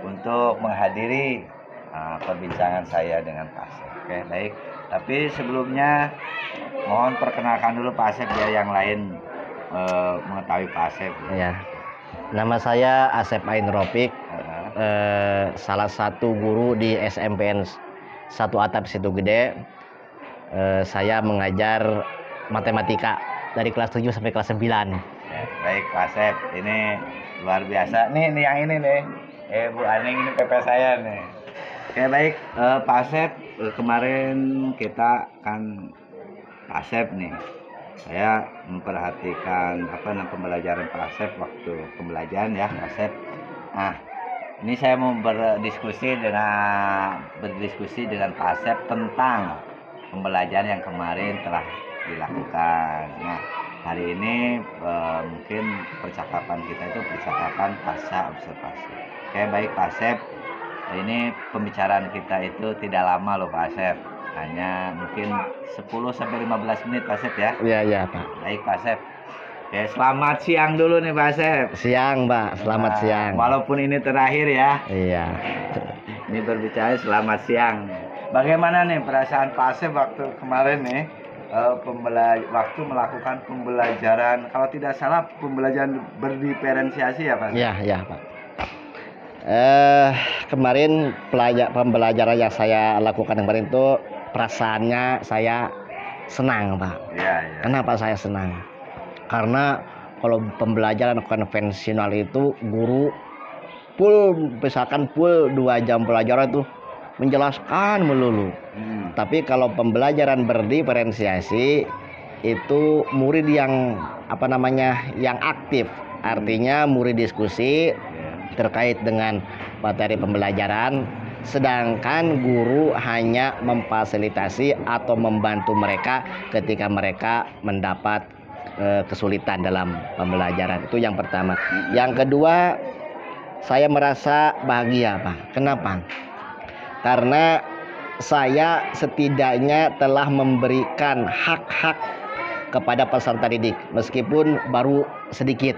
[SPEAKER 1] untuk menghadiri perbincangan saya dengan Pak Asep. Oke, baik. Tapi sebelumnya mohon perkenalkan dulu Pak Asep biar yang lain mengetahui Pak Asep.
[SPEAKER 7] Ya. Nama saya Asep Ainur Rafiq, salah satu guru di SMPN 1 Atap Situ Gede. Saya mengajar matematika dari kelas 7 sampai kelas 9.
[SPEAKER 1] Ya, baik Pak Asep, ini luar biasa. Nih yang ini nih. Bu Aning, ini PP saya nih. Oke, baik. Pak Asep, kemarin kita kan Pak Asep nih. Saya memperhatikan pembelajaran Pak Asep waktu pembelajaran ya Pak Asep. Nah, ini saya mau berdiskusi dengan Pak Asep tentang pembelajaran yang kemarin telah dilakukan. Nah, hari ini mungkin percakapan kita itu percakapan pasca observasi. Oke, baik Pak Asep. Ini pembicaraan kita itu tidak lama loh Pak Asep. hanya mungkin 10 sampai 15 menit Pak Asep ya.
[SPEAKER 7] Iya, iya, Pak.
[SPEAKER 1] Baik Pak Asep. Oke, selamat siang dulu nih Pak Asep.
[SPEAKER 7] Siang, Pak. Selamat siang.
[SPEAKER 1] Walaupun ini terakhir ya.
[SPEAKER 7] Iya.
[SPEAKER 1] Ini berbicara selamat siang. Bagaimana nih perasaan Pak Asep waktu kemarin nih waktu melakukan pembelajaran, kalau tidak salah pembelajaran berdiferensiasi ya Pak?
[SPEAKER 7] Iya, iya, Pak. Kemarin pembelajaran yang saya lakukan kemarin itu perasaannya saya senang, Pak.
[SPEAKER 1] Iya, iya.
[SPEAKER 7] Kenapa saya senang? Karena kalau pembelajaran konvensional itu guru misalkan full 2 jam pelajaran itu menjelaskan melulu. Tapi kalau pembelajaran berdiferensiasi itu murid yang yang aktif, artinya murid diskusi terkait dengan materi pembelajaran, sedangkan guru hanya memfasilitasi atau membantu mereka ketika mereka mendapat kesulitan dalam pembelajaran. Itu yang pertama. Yang kedua, saya merasa bahagia, Pak. Kenapa? Karena saya setidaknya telah memberikan hak-hak kepada peserta didik, meskipun baru sedikit.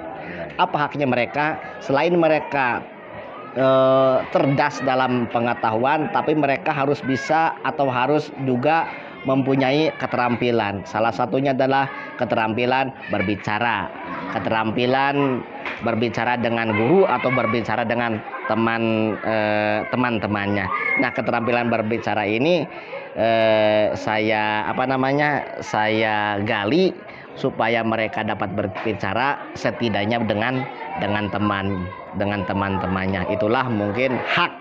[SPEAKER 7] Apa haknya mereka? Selain mereka cerdas dalam pengetahuan, tapi mereka harus bisa atau harus juga mempunyai keterampilan. Salah satunya adalah keterampilan berbicara, keterampilan berbicara dengan guru atau berbicara dengan teman-temannya. Nah, keterampilan berbicara ini saya gali supaya mereka dapat berbicara setidaknya dengan teman-temannya. Itulah mungkin hak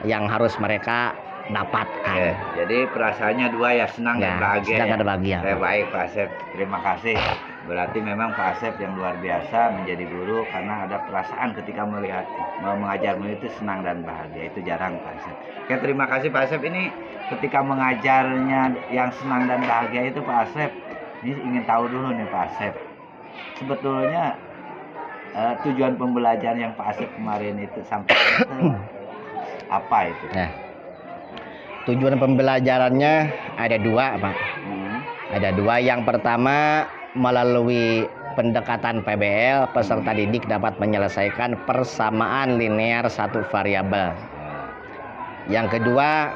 [SPEAKER 7] yang harus mereka dapatkan.
[SPEAKER 1] Jadi perasaannya dua ya, senang dan bahagia.
[SPEAKER 7] Senang dan bahagia.
[SPEAKER 1] Baik Pak Asep, terima kasih. Berarti memang Pak Asep yang luar biasa menjadi guru karena ada perasaan ketika melihat mengajarmu itu senang dan bahagia. Itu jarang Pak Asep. Oke, terima kasih Pak Asep. Ini ketika mengajarnya yang senang dan bahagia itu Pak Asep, ini ingin tahu dulu nih Pak Asep, sebetulnya tujuan pembelajaran yang Pak Asep kemarin itu sampai itu apa itu?
[SPEAKER 7] Tujuan pembelajarannya ada 2, Pak. Ada 2. Yang pertama, melalui pendekatan PBL, peserta didik dapat menyelesaikan persamaan linear satu variabel. Yang kedua,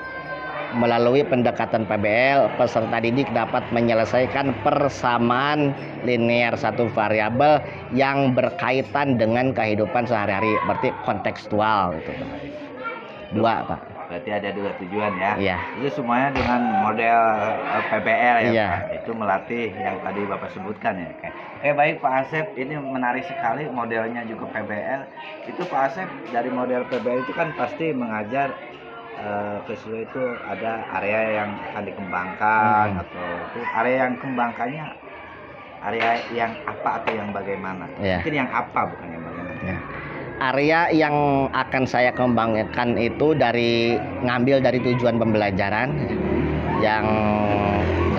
[SPEAKER 7] melalui pendekatan PBL, peserta didik dapat menyelesaikan persamaan linear satu variabel yang berkaitan dengan kehidupan sehari-hari, berarti kontekstual itu. 2, Pak.
[SPEAKER 1] Berarti ada 2 tujuan ya.
[SPEAKER 7] Iya.
[SPEAKER 1] Itu semuanya dengan model PBL ya,
[SPEAKER 7] iya.
[SPEAKER 1] Pak. Itu melatih yang tadi Bapak sebutkan ya. Oke, baik Pak Asep, ini menarik sekali modelnya juga PBL. Itu Pak Asep dari model PBL itu kan pasti mengajar siswa itu ada area yang akan dikembangkan atau itu area yang kembangkannya area yang apa atau yang bagaimana? Mungkin yang apa bukan yang bagaimana.
[SPEAKER 7] Area yang akan saya kembangkan itu ngambil dari tujuan pembelajaran yang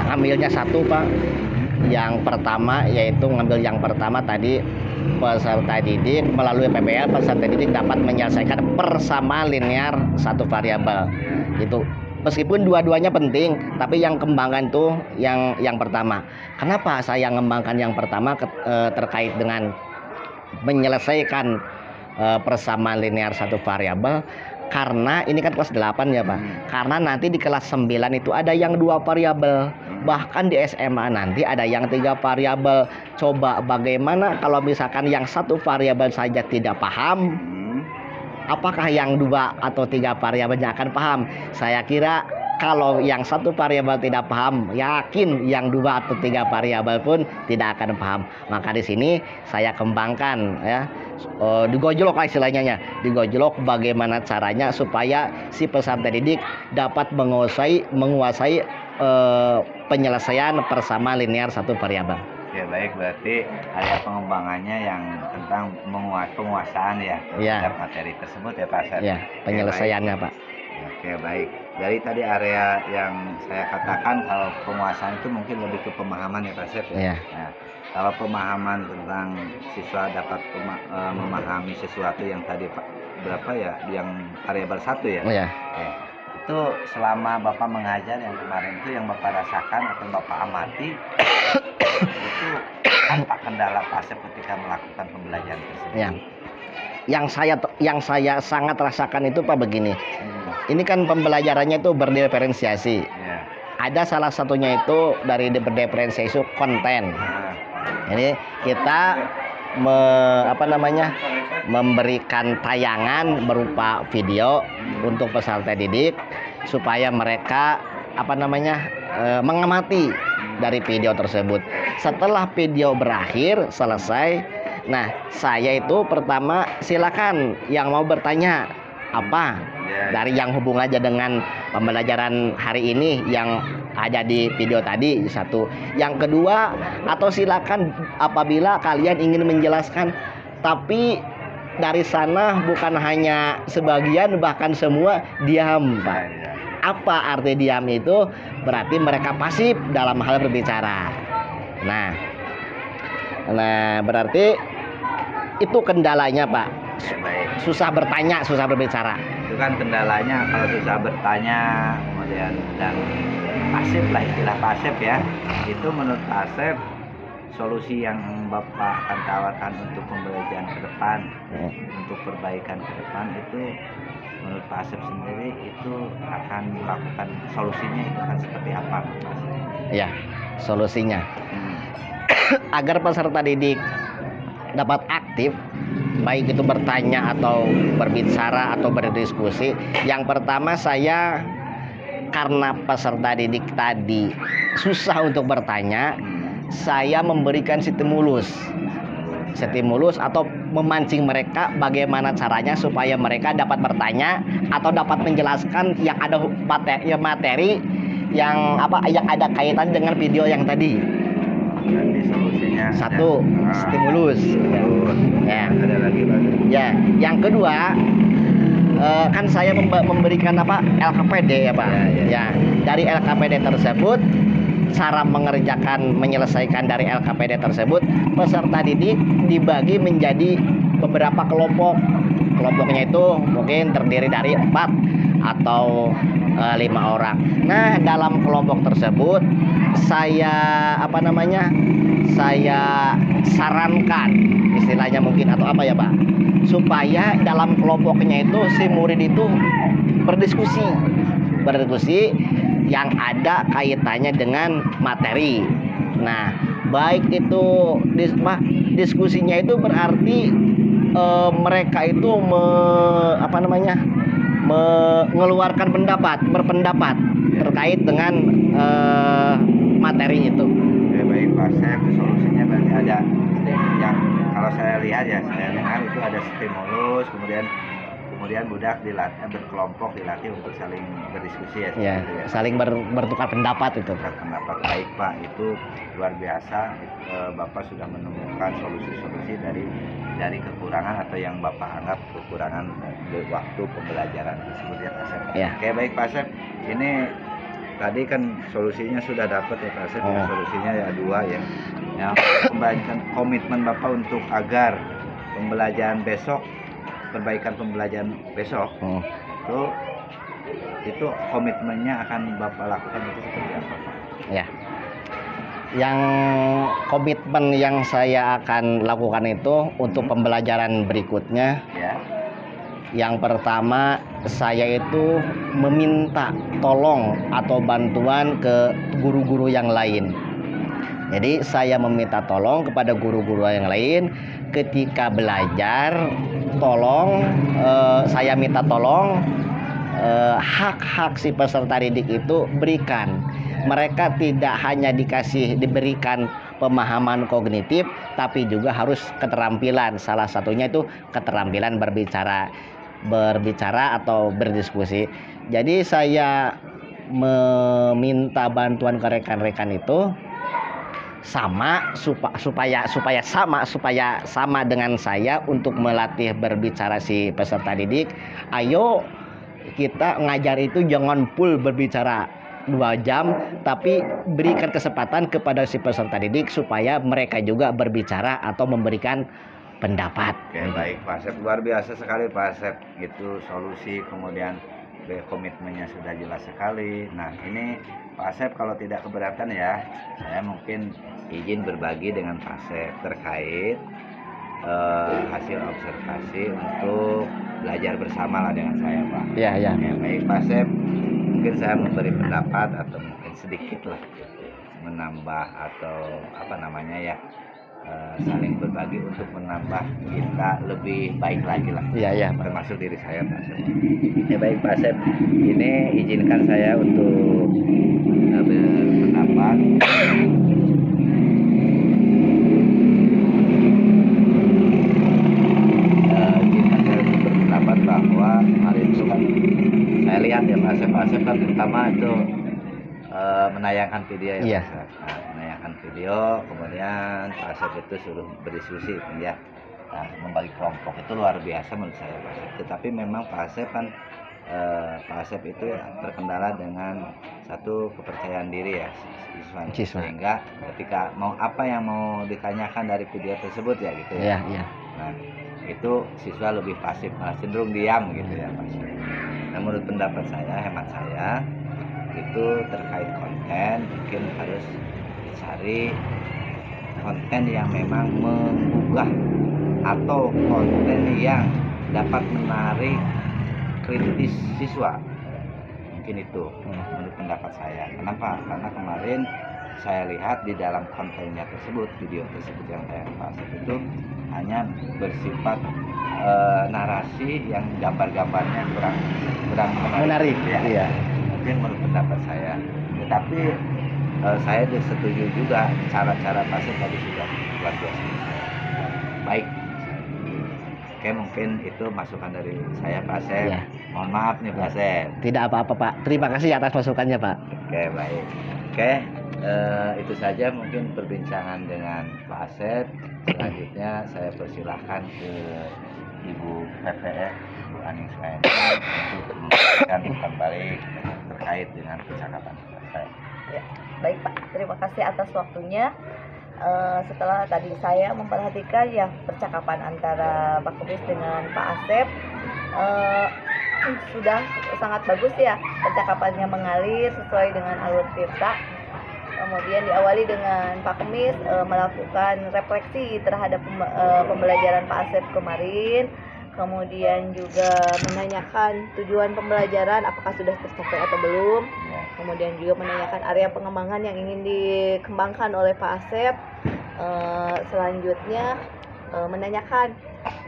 [SPEAKER 7] ambilnya 1, Pak. Yang pertama yaitu ngambil yang pertama tadi, peserta didik melalui PBL peserta didik dapat menyelesaikan persamaan linear satu variabel. Itu meskipun dua-duanya penting, tapi yang kembangkan tuh yang pertama. Kenapa saya mengembangkan yang pertama terkait dengan menyelesaikan persamaan linear satu variabel? Karena ini kan kelas 8 ya Pak. Karena nanti di kelas 9 itu ada yang 2 variabel. Bahkan di SMA nanti ada yang 3 variabel. Coba bagaimana kalau misalkan yang 1 variabel saja tidak paham, apakah yang 2 atau 3 variabelnya akan paham? Saya kira kalau yang 1 variabel tidak paham, yakin yang 2 atau 3 variabel pun tidak akan paham. Maka di sini saya kembangkan ya, digojlok lah istilahnya, digojlok bagaimana caranya supaya si peserta didik dapat menguasai penyelesaian persamaan linear satu variabel.
[SPEAKER 1] Ya baik, berarti area pengembangannya yang tentang penguasaan ya terhadap materi tersebut ya Pak Asep.
[SPEAKER 7] Ya, penyelesaiannya Pak.
[SPEAKER 1] Oke baik, dari tadi area yang saya katakan kalau penguasaan itu mungkin lebih ke pemahaman ya Pak Asep ya. Nah, kalau pemahaman tentang siswa dapat memahami sesuatu yang tadi Pak berapa ya, yang variabel 1 ya.
[SPEAKER 7] Iya.
[SPEAKER 1] Oke. itu selama Bapak mengajar yang kemarin itu yang Bapak rasakan atau Bapak amati itu apa kendala Pak Asep ketika melakukan pembelajaran tersebut?
[SPEAKER 7] Ya. Yang saya sangat rasakan itu Pak begini. Ini kan pembelajarannya itu berdiferensiasi.
[SPEAKER 1] Ya.
[SPEAKER 7] Ada salah satunya itu dari berdiferensiasi itu konten. Jadi kita memberikan tayangan berupa video untuk peserta didik supaya mereka mengamati dari video tersebut. Setelah video berakhir selesai, nah saya itu pertama silakan yang mau bertanya apa dari yang hubung aja dengan pembelajaran hari ini yang ada di video tadi satu. Yang kedua, atau silakan apabila kalian ingin menjelaskan, tapi dari sana bukan hanya sebagian bahkan semua diam Pak. Apa arti diam itu? Berarti mereka pasif dalam hal berbicara. Nah berarti itu kendalanya Pak. Susah bertanya, susah berbicara.
[SPEAKER 1] Itu kan kendalanya kalau susah bertanya, kemudian dan pasif lah, istilah pasif ya. Itu menurut Pak Asep solusi yang Bapak akan tawarkan untuk pembelajaran ke depan, untuk perbaikan ke depan itu menurut Pak Asep sendiri itu akan melakukan solusinya itu akan seperti apa Pak Asep?
[SPEAKER 7] Ya, solusinya agar peserta didik dapat aktif, baik itu bertanya atau berbicara atau berdiskusi. Yang pertama, saya karena peserta didik tadi susah untuk bertanya, saya memberikan stimulus atau memancing mereka bagaimana caranya supaya mereka dapat bertanya atau dapat menjelaskan yang ada materi yang ada kaitan dengan video yang tadi.
[SPEAKER 1] Nanti solusinya
[SPEAKER 7] satu stimulus. Ya.
[SPEAKER 1] Ada lagi Pak?
[SPEAKER 7] Ya, yang kedua kan saya memberikan LKPD ya Pak. Ya, dari LKPD tersebut cara menyelesaikan dari LKPD tersebut, peserta didik dibagi menjadi beberapa kelompok. Kelompoknya itu mungkin terdiri dari 4 atau 5 orang. Nah, dalam kelompok tersebut saya sarankan istilahnya mungkin atau apa ya Pak, supaya dalam kelompoknya itu si murid itu berdiskusi yang ada kaitannya dengan materi. Nah, baik itu diskusinya itu berarti mereka itu mengeluarkan berpendapat terkait dengan materi itu.
[SPEAKER 1] Oke, baik Pak Asep, solusinya berarti ada yang kalau saya lihat ya, saya dengar itu ada stimulus, kemudian budak berkelompok dilatih untuk saling berdiskusi ya.
[SPEAKER 7] Saling bertukar pendapat itu.
[SPEAKER 1] Pendapat baik Pak, itu luar biasa. Bapak sudah menemukan solusi-solusi dari kekurangan atau yang Bapak anggap kekurangan waktu pembelajaran tersebut ya Pak Asep.
[SPEAKER 7] Ya.
[SPEAKER 1] Oke, baik Pak Asep. Ini tadi kan solusinya sudah dapat ya Pak Asep. Solusinya ya 2 ya. Yang kembalikan komitmen Bapak untuk agar pembelajaran besok, perbaikan pembelajaran besok itu komitmennya akan Bapak lakukan itu seperti apa Pak?
[SPEAKER 7] Ya, yang komitmen yang saya akan lakukan itu untuk pembelajaran berikutnya
[SPEAKER 1] ya.
[SPEAKER 7] Yang pertama, saya itu meminta tolong atau bantuan ke guru-guru yang lain. Jadi saya meminta tolong kepada guru-guru yang lain ketika belajar, saya minta tolong hak-hak si peserta didik itu berikan. Mereka tidak hanya diberikan pemahaman kognitif, tapi juga harus keterampilan. Salah satunya itu keterampilan berbicara atau berdiskusi. Jadi saya meminta bantuan ke rekan-rekan itu supaya sama dengan saya untuk melatih berbicara si peserta didik. Ayo kita ngajar itu jangan full berbicara 2 jam, tapi berikan kesempatan kepada si peserta didik supaya mereka juga berbicara atau memberikan pendapat.
[SPEAKER 1] Oke, baik Pak Asep, luar biasa sekali Pak Asep. Itu solusi, kemudian komitmennya sudah jelas sekali. Nah ini Pak Asep kalau tidak keberatan ya, saya mungkin izin berbagi dengan Pak Asep terkait hasil observasi untuk belajar bersama lah dengan saya, Pak.
[SPEAKER 7] Iya, iya.
[SPEAKER 1] Ya, baik Pak Asep, mungkin saya memberi pendapat atau mungkin sedikit lah menambah atau apa namanya ya, saling berbagi untuk menambah kita lebih baik lagi lah.
[SPEAKER 7] Iya, iya.
[SPEAKER 1] Termasuk diri saya, Pak Asep. Ya baik Pak Asep, ini izinkan saya untuk berpendapat. Izinkan saya untuk berpendapat bahwa hari itu kan saya lihat ya Pak Asep kan pertama itu menayangkan video ya
[SPEAKER 7] Iya.
[SPEAKER 1] Pak Asep. Nah, menayangkan video, kemudian Pak Asep itu suruh berdiskusi ya. Nah, membagi kelompok itu luar biasa menurut saya Pak Asep. Tetapi memang Pak Asep kan Pak Asep itu terkendala dengan satu kepercayaan diri ya siswanya. Sehingga ketika mau apa yang mau ditanyakan dari video tersebut ya gitu ya.
[SPEAKER 7] Iya, iya.
[SPEAKER 1] Nah itu siswa lebih pasif, malah cenderung diam gitu ya Pak Asep. Nah, menurut pendapat saya, hemat saya itu terkait konten mungkin harus dicari konten yang memang menggugah atau konten yang dapat menarik kritis siswa, mungkin itu menurut pendapat saya. Kenapa? Karena kemarin saya lihat di dalam kontennya tersebut, video tersebut yang saya pasang itu hanya bersifat narasi yang gambar-gambarnya kurang
[SPEAKER 7] Menarik.
[SPEAKER 1] ya.
[SPEAKER 7] Iya.
[SPEAKER 1] Mungkin menurut pendapat saya. Tetapi saya setuju juga cara-cara pasang tadi sudah luar biasa. Baik. Oke, mungkin itu masukan dari saya Pak Asep.
[SPEAKER 7] Ya.
[SPEAKER 1] Mohon maaf nih Pak Asep.
[SPEAKER 7] Tidak apa-apa Pak. Terima kasih atas masukannya Pak.
[SPEAKER 1] Oke, baik. Oke, itu saja mungkin perbincangan dengan Pak Asep. Selanjutnya saya persilahkan ke Ibu PPF, Ibu Aning Suhaini untuk memberikan umpan balik terkait dengan percakapan saya.
[SPEAKER 8] Ya, baik Pak, terima kasih atas waktunya. Setelah tadi saya memperhatikan ya percakapan antara Pak Kemis dengan Pak Asep, sudah sangat bagus ya, percakapannya mengalir sesuai dengan alur cerita. Kemudian diawali dengan Pak Kemis melakukan refleksi terhadap pembelajaran Pak Asep kemarin. Kemudian juga menanyakan tujuan pembelajaran apakah sudah tercapai atau belum. Kemudian juga menanyakan area pengembangan yang ingin dikembangkan oleh Pak Asep. Selanjutnya menanyakan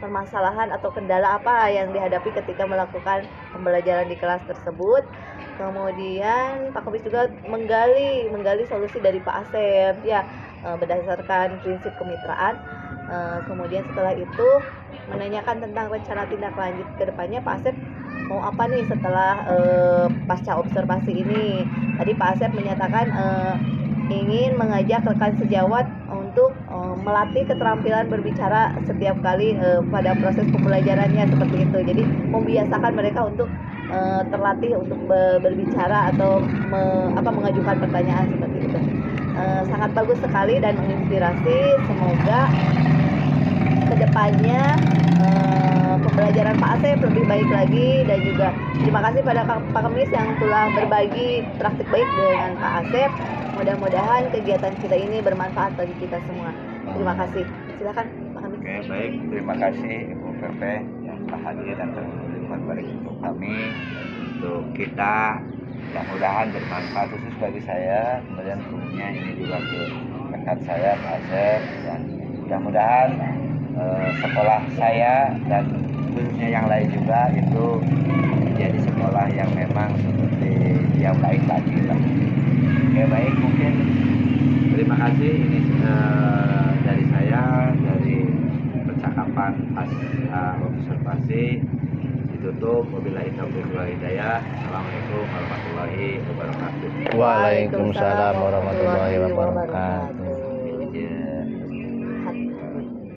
[SPEAKER 8] permasalahan atau kendala apa yang dihadapi ketika melakukan pembelajaran di kelas tersebut. Kemudian Pak Kemis juga menggali solusi dari Pak Asep ya, berdasarkan prinsip kemitraan. Kemudian setelah itu menanyakan tentang rencana tindak lanjut ke depannya. Pak Asep mau apa nih setelah pasca observasi ini. Tadi Pak Asep menyatakan ingin mengajak rekan sejawat untuk melatih keterampilan berbicara setiap kali pada proses pembelajarannya seperti itu. Jadi membiasakan mereka untuk terlatih untuk berbicara atau mengajukan pertanyaan seperti itu. Sangat bagus sekali dan menginspirasi. Semoga kedepannya pembelajaran Pak Asep lebih baik lagi, dan juga terima kasih pada Pak Kemis yang telah berbagi praktik baik dengan Pak Asep. Mudah-mudahan kegiatan kita ini bermanfaat bagi kita semua. Terima kasih. Silakan Pak Kemis.
[SPEAKER 1] Oke, baik. Terima kasih Ibu PP yang telah hadir dan berbuat baik untuk kami, untuk kita. Mudah-mudahan bermanfaat khusus bagi saya. Kemudian tentunya ini juga ke rekan saya Pak Asep, dan mudah-mudahan sekolah saya dan khususnya yang lain juga itu menjadi sekolah yang memang seperti yang baik lagi lah. Oke, baik, mungkin terima kasih ini dari saya, dari percakapan pas observasi ditutup. Wabillahi taufiq wal hidayah. Assalamualaikum warahmatullahi wabarakatuh.
[SPEAKER 7] Waalaikumsalam warahmatullahi wabarakatuh.